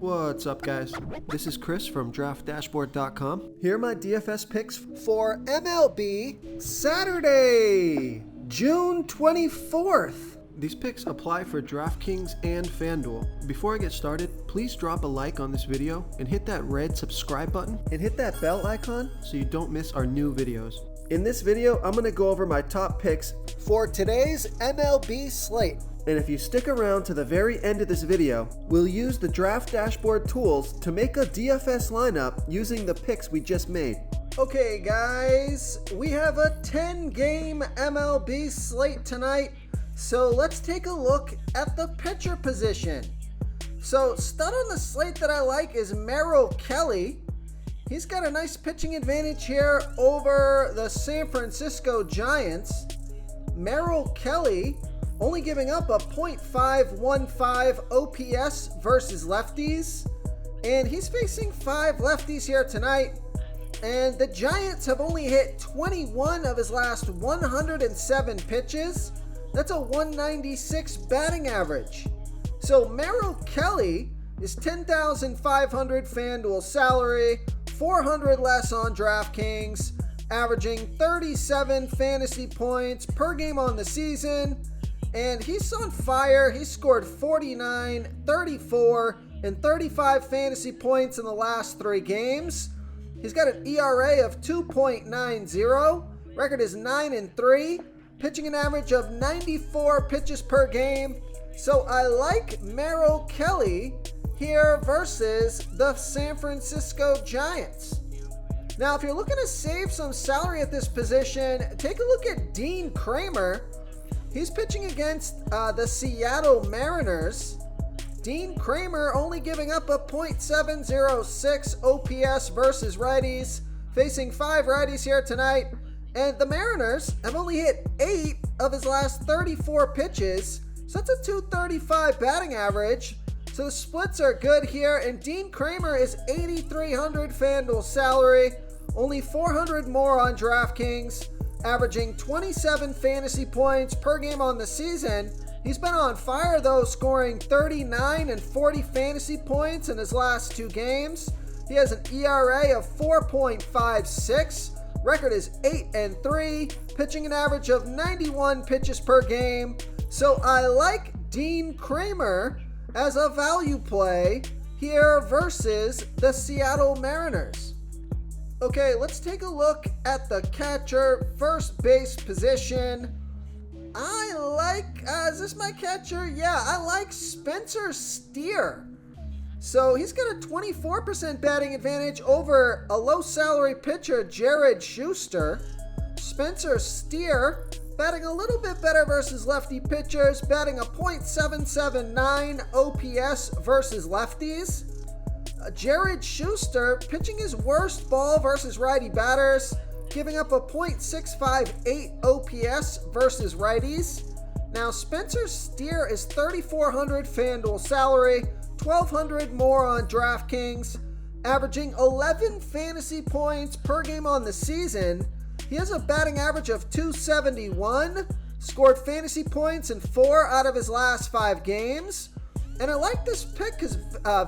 What's up, guys? This is Chris from DraftDashboard.com. Here are my DFS picks for MLB Saturday, June 24th. These picks apply for DraftKings and FanDuel. Before I get started, please drop a like on this video and hit that red subscribe button and hit that bell icon so you don't miss our new videos. In this video, I'm going to go over my top picks for today's MLB slate. And if you stick around to the very end of this video, we'll use the Draft Dashboard tools to make a DFS lineup using the picks we just made. Okay guys, we have a 10-game MLB slate tonight, so let's take a look at the pitcher position. So stud on the slate that I like is Merrill Kelly. He's got a nice pitching advantage here over the San Francisco Giants. Merrill Kelly only giving up a .515 OPS versus lefties, and he's facing 5 lefties here tonight, and the Giants have only hit 21 of his last 107 pitches. That's a 196 batting average. So Merrill Kelly is $10,500 FanDuel salary, 400 less on DraftKings, averaging 37 fantasy points per game on the season. And he's on fire. He scored 49, 34, and 35 fantasy points in the last 3 games. He's got an ERA of 2.90. Record is 9-3. Pitching an average of 94 pitches per game. So I like Merrill Kelly here versus the San Francisco Giants. Now, if you're looking to save some salary at this position, take a look at Dean Kramer. He's pitching against the Seattle Mariners. Dean Kramer only giving up a .706 OPS versus righties, facing 5 righties here tonight. And the Mariners have only hit 8 of his last 34 pitches, so that's a .235 batting average. So the splits are good here, and Dean Kramer is $8,300 FanDuel salary, only 400 more on DraftKings, averaging 27 fantasy points per game on the season. He's been on fire though, scoring 39 and 40 fantasy points in his last 2 games. He has an ERA of 4.56. Record is 8-3, pitching an average of 91 pitches per game. So I like Dean Kramer as a value play here versus the Seattle Mariners. Okay, let's take a look at the catcher first base position. I like, is this my catcher? Yeah, I like Spencer Steer. So he's got a 24% batting advantage over a low salary pitcher, Jared Schuster. Spencer Steer batting a little bit better versus lefty pitchers, batting a .779 OPS versus lefties. Jared Schuster pitching his worst ball versus righty batters, giving up a .658 OPS versus righties. Now Spencer Steer is $3,400 FanDuel salary, 1,200 more on DraftKings, averaging 11 fantasy points per game on the season. He has a batting average of .271, scored fantasy points in 4 out of his last 5 games. And I like this pick because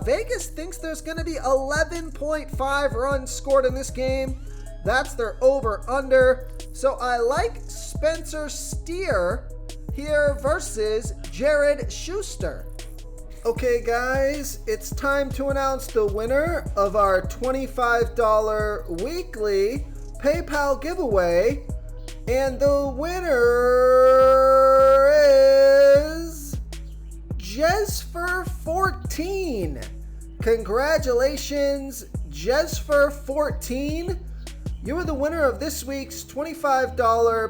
Vegas thinks there's going to be 11.5 runs scored in this game. That's their over-under. So I like Spencer Steer here versus Jared Schuster. Okay guys, it's time to announce the winner of our $25 weekly PayPal giveaway. And the winner is Jesfer14. Congratulations, Jesfer14. You are the winner of this week's $25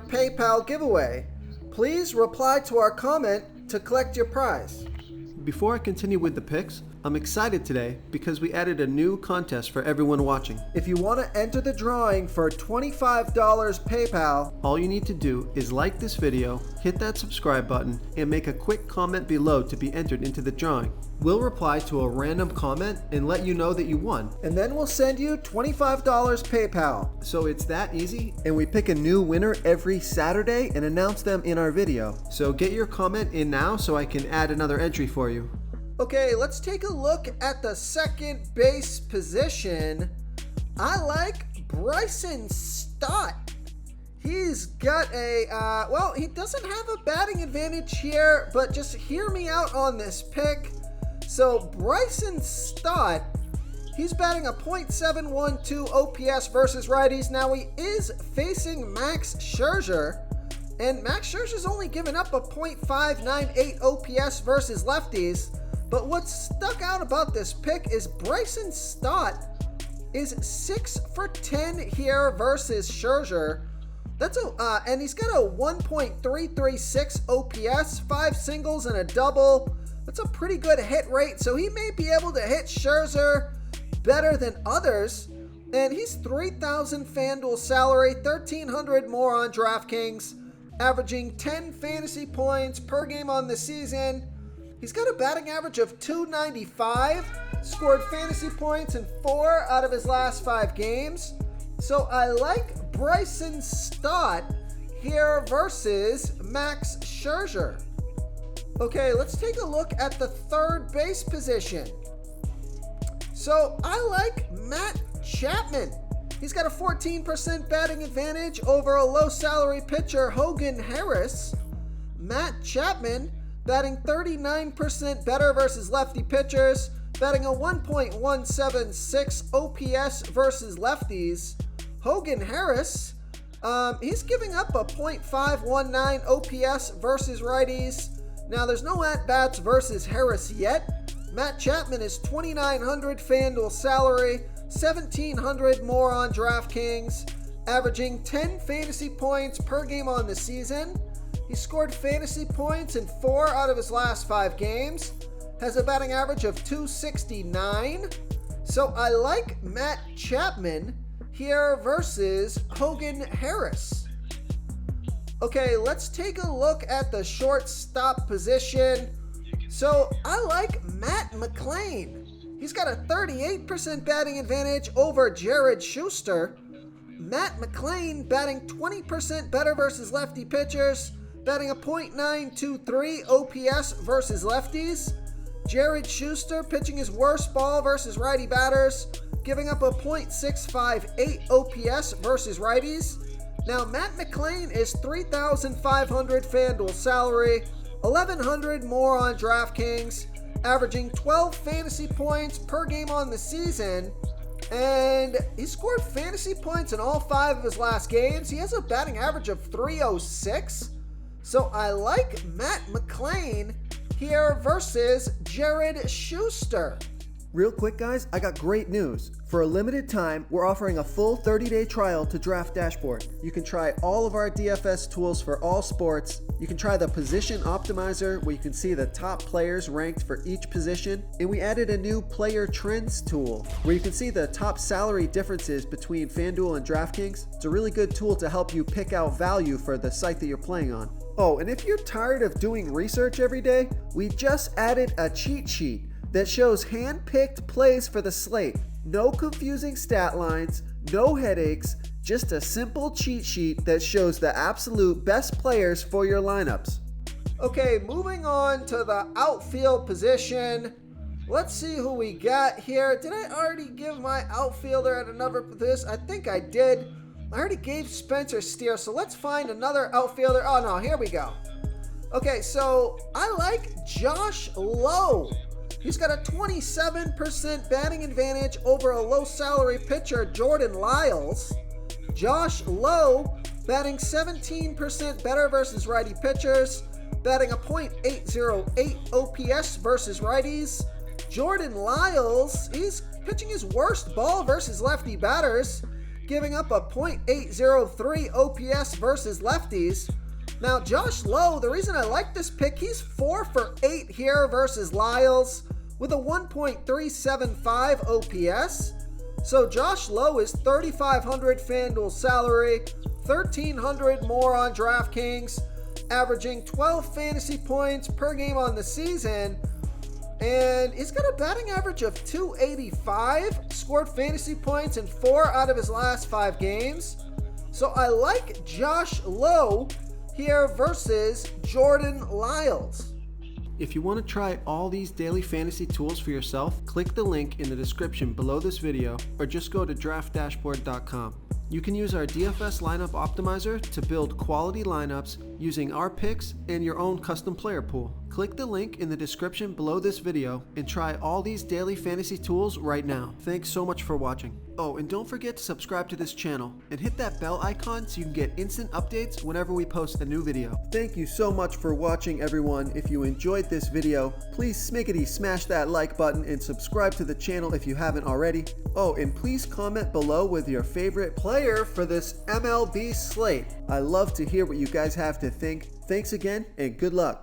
PayPal giveaway. Please reply to our comment to collect your prize. Before I continue with the picks, I'm excited today because we added a new contest for everyone watching. If you want to enter the drawing for $25 PayPal, all you need to do is like this video, hit that subscribe button, and make a quick comment below to be entered into the drawing. We'll reply to a random comment and let you know that you won. And then we'll send you $25 PayPal. So it's that easy, and we pick a new winner every Saturday and announce them in our video. So get your comment in now so I can add another entry for you. Okay, let's take a look at the second base position. I like Bryson Stott. He's got he doesn't have a batting advantage here, but just hear me out on this pick. So Bryson Stott, he's batting a .712 OPS versus righties. Now he is facing Max Scherzer, and Max Scherzer's only given up a .598 OPS versus lefties. But what stuck out about this pick is Bryson Stott is 6 for 10 here versus Scherzer. And he's got a 1.336 OPS, 5 singles and a double. That's a pretty good hit rate, so he may be able to hit Scherzer better than others. And he's 3,000 FanDuel salary, 1,300 more on DraftKings, averaging 10 fantasy points per game on the season. He's got a batting average of .295, scored fantasy points in 4 out of his last 5 games. So I like Bryson Stott here versus Max Scherzer. Okay, let's take a look at the third base position. So I like Matt Chapman. He's got a 14% batting advantage over a low salary pitcher, Hogan Harris. Matt Chapman batting 39% better versus lefty pitchers, batting a 1.176 OPS versus lefties. Hogan Harris, he's giving up a .519 OPS versus righties. Now, there's no at-bats versus Harris yet. Matt Chapman is 2,900 FanDuel salary, 1,700 more on DraftKings, averaging 10 fantasy points per game on the season. He scored fantasy points in 4 out of his last 5 games, has a batting average of .269. So I like Matt Chapman here versus Hogan Harris. Okay, let's take a look at the shortstop position. So I like Matt McLain. He's got a 38% batting advantage over Jared Schuster. Matt McLain batting 20% better versus lefty pitchers, batting a .923 OPS versus lefties. Jared Schuster pitching his worst ball versus righty batters, giving up a .658 OPS versus righties. Now, Matt McLain is 3,500 FanDuel salary, 1,100 more on DraftKings, averaging 12 fantasy points per game on the season. And he scored fantasy points in all 5 of his last games. He has a batting average of .306. So I like Matt McLain here versus Jared Schuster. Real quick, guys, I got great news. For a limited time, we're offering a full 30-day trial to Draft Dashboard. You can try all of our DFS tools for all sports. You can try the Position Optimizer, where you can see the top players ranked for each position. And we added a new Player Trends tool, where you can see the top salary differences between FanDuel and DraftKings. It's a really good tool to help you pick out value for the site that you're playing on. Oh, and if you're tired of doing research every day, we just added a cheat sheet that shows hand-picked plays for the slate. No confusing stat lines, no headaches, just a simple cheat sheet that shows the absolute best players for your lineups. Okay, moving on to the outfield position. Let's see who we got here. Did I already give my outfielder at another position? I think I did. I already gave Spencer Steer, so let's find another outfielder. Oh no, here we go. Okay, so I like Josh Lowe. He's got a 27% batting advantage over a low salary pitcher, Jordan Lyles. Josh Lowe batting 17% better versus righty pitchers, batting a .808 OPS versus righties. Jordan Lyles, he's pitching his worst ball versus lefty batters, giving up a .803 OPS versus lefties. Now, Josh Lowe, the reason I like this pick, he's 4 for 8 here versus Lyles with a 1.375 OPS. So Josh Lowe is 3,500 FanDuel salary, 1,300 more on DraftKings, averaging 12 fantasy points per game on the season. And he's got a batting average of .285, scored fantasy points in 4 out of his last 5 games. So I like Josh Lowe here versus Jordan Lyles. If you want to try all these daily fantasy tools for yourself, click the link in the description below this video or just go to draftdashboard.com. You can use our DFS lineup optimizer to build quality lineups using our picks and your own custom player pool. Click the link in the description below this video and try all these daily fantasy tools right now. Thanks so much for watching. Oh, and don't forget to subscribe to this channel and hit that bell icon so you can get instant updates whenever we post a new video. Thank you so much for watching, everyone. If you enjoyed this video, please smickety smash that like button and subscribe to the channel if you haven't already. Oh, and please comment below with your favorite player for this MLB slate. I love to hear what you guys have to think. Thanks again and good luck.